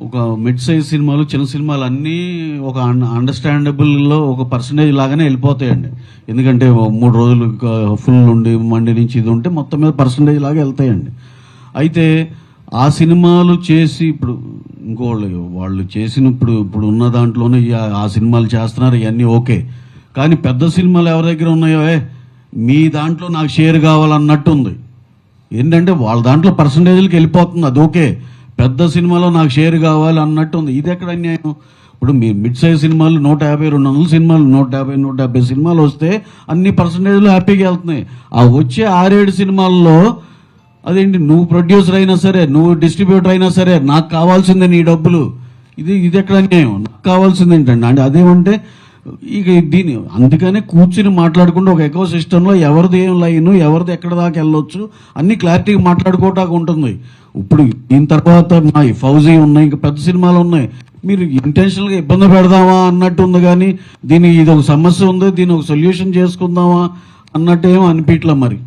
ఒక mid size సినిమాలు, చిన్న సినిమాలు అన్నీ ఒక అండర్స్టాండబుల్లో ఒక పర్సంటేజ్ లాగానే వెళ్ళిపోతాయండి. ఎందుకంటే 3 రోజులు ఫుల్ ఉండి మండే నుంచి ఇది ఉంటే మొత్తం మీద పర్సంటేజ్ లాగా వెళ్తాయండి. అయితే ఆ సినిమాలు చేసి ఇప్పుడు వాళ్ళు చేసినప్పుడు ఇప్పుడు ఉన్న దాంట్లోనే ఆ సినిమాలు చేస్తున్నారు, ఇవన్నీ ఓకే. కానీ పెద్ద సినిమాలు ఎవరి దగ్గర ఉన్నాయో మీ దాంట్లో నాకు షేర్ కావాలన్నట్టు ఉంది. ఏంటంటే వాళ్ళ దాంట్లో పర్సంటేజ్లకి వెళ్ళిపోతుంది, అది ఓకే. పెద్ద సినిమాలో నాకు షేర్ కావాలి అన్నట్టు ఉంది. ఇది ఎక్కడ అన్యాయం? ఇప్పుడు మీ మిడ్ సైజ్ సినిమాలు 150, 200 సినిమాలు, 150 సినిమాలు వస్తే అన్ని పర్సంటేజ్లు హ్యాపీగా వెళ్తున్నాయి. ఆ వచ్చే 6-7 సినిమాల్లో అదేంటి, నువ్వు ప్రొడ్యూసర్ అయినా సరే, నువ్వు డిస్ట్రిబ్యూటర్ అయినా సరే, నాకు కావాల్సిందే నీ డబ్బులు. ఇది ఎక్కడ అన్యాయం? నాకు కావాల్సింది ఏంటండి? అంటే అదేమంటే ఇక దీని అందుకనే కూర్చుని మాట్లాడుకుంటూ ఒక ఎకో సిస్టంలో ఎవరిది ఏం లైన్, ఎవరిది ఎక్కడ దాకా వెళ్ళొచ్చు అన్ని క్లారిటీగా మాట్లాడుకోవటానికి ఉంటుంది. ఇప్పుడు దీని తర్వాత మా ఫౌజీ ఉన్నాయి, ఇంకా పెద్ద సినిమాలు ఉన్నాయి. మీరు ఇంటెన్షనల్గా ఇబ్బంది పెడదామా అన్నట్టు ఉంది, కానీ ఇది ఒక సమస్య ఉంది, దీని ఒక సొల్యూషన్ చేసుకుందామా అన్నట్టు ఏమో అనిపించలే మరి.